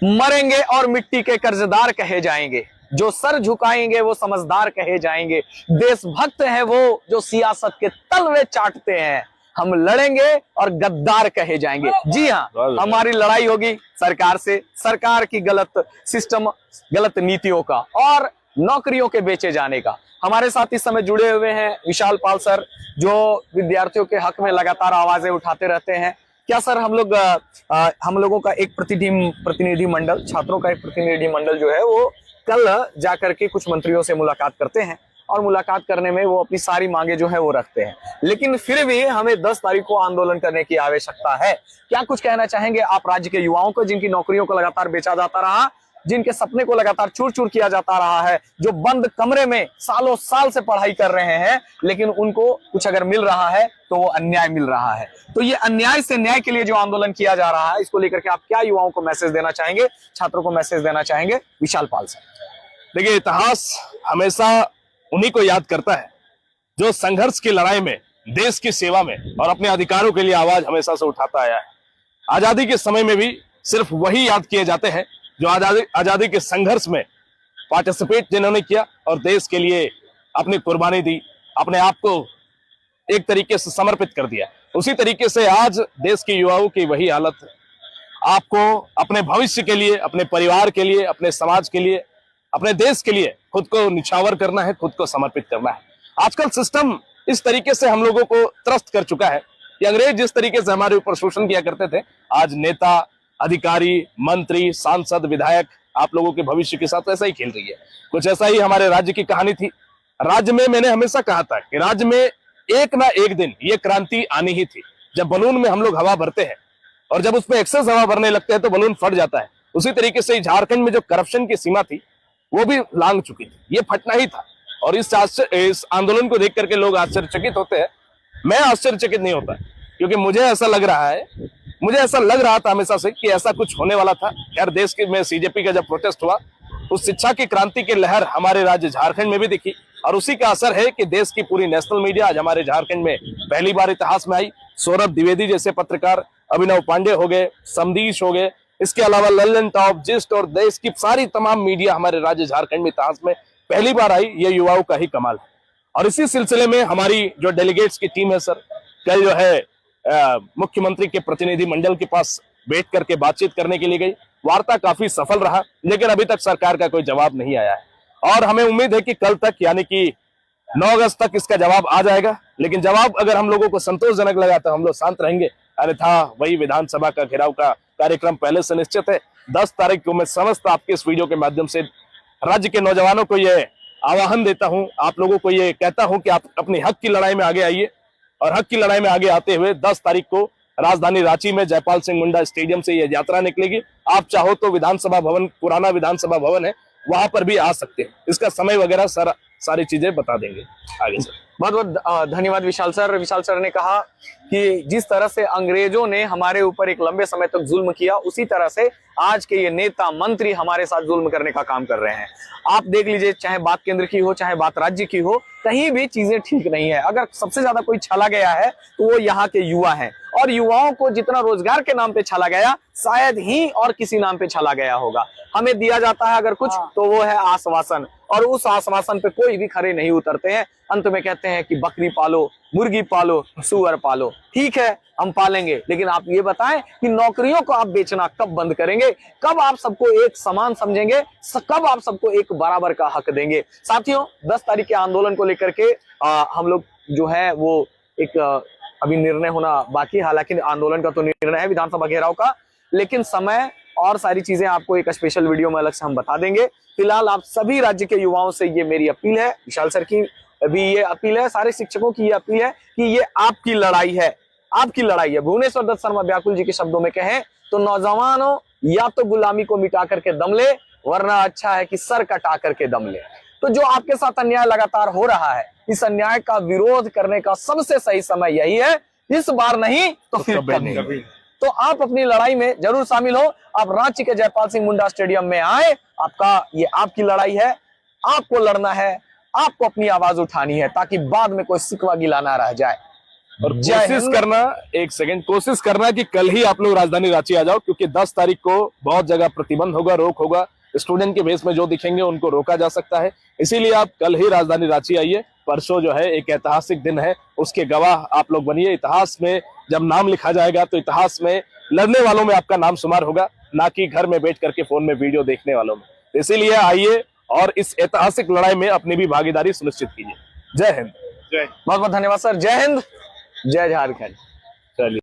मरेंगे और मिट्टी के कर्जदार कहे जाएंगे, जो सर झुकाएंगे वो समझदार कहे जाएंगे, देशभक्त है वो जो सियासत के तलवे चाटते हैं, हम लड़ेंगे और गद्दार कहे जाएंगे। जी हाँ, हमारी लड़ाई होगी सरकार से, सरकार की गलत सिस्टम, गलत नीतियों का और नौकरियों के बेचे जाने का। हमारे साथ इस समय जुड़े हुए हैं विशाल पाल सर, जो विद्यार्थियों के हक में लगातार आवाजें उठाते रहते हैं। क्या सर, हम लोगों का एक प्रतिनिधि मंडल, छात्रों का एक प्रतिनिधि मंडल जो है वो कल जाकर के कुछ मंत्रियों से मुलाकात करते हैं और मुलाकात करने में वो अपनी सारी मांगे जो है वो रखते हैं, लेकिन फिर भी हमें 10 तारीख को आंदोलन करने की आवश्यकता है। क्या कुछ कहना चाहेंगे आप राज्य के युवाओं को, जिनकी नौकरियों को लगातार बेचा जाता रहा, जिनके सपने को लगातार चूर चूर किया जाता रहा है, जो बंद कमरे में सालों साल से पढ़ाई कर रहे हैं, लेकिन उनको कुछ अगर मिल रहा है तो वो अन्याय मिल रहा है। तो ये अन्याय से न्याय के लिए जो आंदोलन किया जा रहा है, इसको लेकर के आप क्या युवाओं को मैसेज देना चाहेंगे, छात्रों को मैसेज देना चाहेंगे? विशाल पाल से। देखिए, इतिहास हमेशा उन्हीं को याद करता है जो संघर्ष की लड़ाई में, देश की सेवा में और अपने अधिकारों के लिए आवाज हमेशा से उठाता आया है। आजादी के समय में भी सिर्फ वही याद किए जाते हैं जो आजादी के संघर्ष में पार्टिसिपेट जिन्होंने किया और देश के लिए अपनी कुर्बानी दी, अपने आप को एक तरीके से समर्पित कर दिया। उसी तरीके से आज देश के युवाओं की वही हालत है। आपको अपने भविष्य के लिए, अपने परिवार के लिए, अपने समाज के लिए, अपने देश के लिए खुद को निछावर करना है, खुद को समर्पित करना है। आजकल सिस्टम इस तरीके से हम लोगों को त्रस्त कर चुका है कि अंग्रेज जिस तरीके से हमारे ऊपर शोषण किया करते थे, आज नेता, अधिकारी, मंत्री, सांसद, विधायक आप लोगों के भविष्य के साथ ऐसा ही खेल रही है। कुछ ऐसा ही हमारे राज्य की कहानी थी। राज्य में मैंने हमेशा कहा था कि राज्य में एक ना एक दिन ये क्रांति आनी ही थी। जब बलून में हम लोग हवा भरते हैं और जब उसमें एक्सेस हवा भरने लगते हैं तो बलून फट जाता है। उसी तरीके से झारखंड में जो करप्शन की सीमा थी वो भी लांघ चुकी थी, ये फटना ही था। और इस आंदोलन को देख करके लोग आश्चर्यचकित होते हैं। मैं आश्चर्यचकित नहीं होता, क्योंकि मुझे ऐसा लग रहा था हमेशा से कि ऐसा कुछ होने वाला था। यार, देश के में सीजेपी का जब प्रोटेस्ट हुआ, उस शिक्षा की क्रांति की लहर हमारे राज्य झारखंड में भी दिखी और उसी का असर है कि देश की पूरी नेशनल मीडिया आज हमारे झारखंड में पहली बार इतिहास में आई। सौरभ द्विवेदी जैसे पत्रकार, अभिनव पांडे हो गए, समदीश हो गए, इसके अलावा लल्लन टॉप, जिस्ट और देश की सारी तमाम मीडिया हमारे राज्य झारखंड में इतिहास में पहली बार आई। ये युवाओं का ही कमाल है। और इसी सिलसिले में हमारी जो डेलीगेट्स की टीम है सर, कल जो है मुख्यमंत्री के प्रतिनिधि मंडल के पास बैठ करके बातचीत करने के लिए गई। वार्ता काफी सफल रहा, लेकिन अभी तक सरकार का कोई जवाब नहीं आया है और हमें उम्मीद है कि कल तक, यानी कि 9 अगस्त तक इसका जवाब आ जाएगा। लेकिन जवाब अगर हम लोगों को संतोषजनक लगा तो हम लोग शांत रहेंगे, अन्यथा वही विधानसभा का घेराव का कार्यक्रम पहले से निश्चित है। 10 तारीख को मैं समस्त आपके इस वीडियो के माध्यम से राज्य के नौजवानों को ये आह्वान देता हूं, आप लोगों को ये कहता हूं कि आप अपने हक की लड़ाई में आगे आइए और हक की लड़ाई में आगे आते हुए 10 तारीख को राजधानी रांची में जयपाल सिंह मुंडा स्टेडियम से यह यात्रा निकलेगी। आप चाहो तो विधानसभा भवन, पुराना विधानसभा भवन है, वहां पर भी आ सकते हैं। इसका समय वगैरह सारी चीजें बता देंगे आगे सर। बहुत बहुत धन्यवाद विशाल सर। विशाल सर ने कहा कि जिस तरह से अंग्रेजों ने हमारे ऊपर एक लंबे समय तक जुल्म किया, उसी तरह से आज के ये नेता मंत्री हमारे साथ जुल्म करने का काम कर रहे हैं। आप देख लीजिए, चाहे बात केंद्र की हो, चाहे बात राज्य की हो, कहीं भी चीजें ठीक नहीं है। अगर सबसे ज्यादा कोई छला गया है तो वो यहाँ के युवा हैं, और युवाओं को जितना रोजगार के नाम पे छला गया, शायद ही और किसी नाम पे छला गया होगा। हमें दिया जाता है अगर कुछ, तो वो है आश्वासन, और उस आश्वासन पे कोई भी खरे नहीं उतरते हैं। अंत में कहते हैं कि बकरी पालो, मुर्गी पालो, सुअर पालो। ठीक है, हम पालेंगे, लेकिन आप ये बताएं कि नौकरियों को आप बेचना कब बंद करेंगे? कब आप सबको एक समान समझेंगे? कब आप सबको एक बराबर का हक देंगे? साथियों, 10 तारीख के आंदोलन को लेकर के हम लोग जो है वो एक अभी निर्णय होना बाकी, हालांकि आंदोलन का तो निर्णय है विधानसभा घेराव का, लेकिन समय और सारी चीजें आपको एक स्पेशल वीडियो में अलग से हम बता देंगे। फिलहाल आप सभी राज्य के युवाओं से ये मेरी अपील है, विशाल सर की भी ये अपील है, सारे शिक्षकों की ये अपील है कि ये आपकी लड़ाई है, आपकी लड़ाई है। भुवनेश्वर दत्त शर्मा व्याकुल जी के शब्दों में कहें तो नौजवानों, या तो गुलामी को मिटा करके दम ले, वरना अच्छा है कि सर कटा करके दम ले। तो जो आपके साथ अन्याय लगातार हो रहा है, इस अन्याय का विरोध करने का सबसे सही समय यही है। इस बार नहीं तो फिर कभी। तो आप अपनी लड़ाई में जरूर शामिल हो। आप रांची के जयपाल सिंह मुंडा स्टेडियम में आए, ये आपकी लड़ाई है, आपको लड़ना है, आपको अपनी आवाज उठानी है, ताकि बाद में कोई सिकवा गिला ना रह जाए। और जय कोशिश हिंद। करना, एक सेकंड, कोशिश करना कि कल ही आप लोग राजधानी रांची आ जाओ, क्योंकि 10 तारीख को बहुत जगह प्रतिबंध होगा, रोक होगा। स्टूडेंट के भेष में जो दिखेंगे उनको रोका जा सकता है, इसीलिए आप कल ही राजधानी रांची आइए। परसों जो है एक ऐतिहासिक दिन है, उसके गवाह आप लोग बनिए। इतिहास में जब नाम लिखा जाएगा तो इतिहास में लड़ने वालों में आपका नाम शुमार होगा, ना कि घर में बैठ करके फोन में वीडियो देखने वालों में। इसीलिए आइए और इस ऐतिहासिक लड़ाई में अपनी भी भागीदारी सुनिश्चित कीजिए। जय हिंद। बहुत बहुत धन्यवाद सर। जय हिंद, जय झारखंड। चलिए।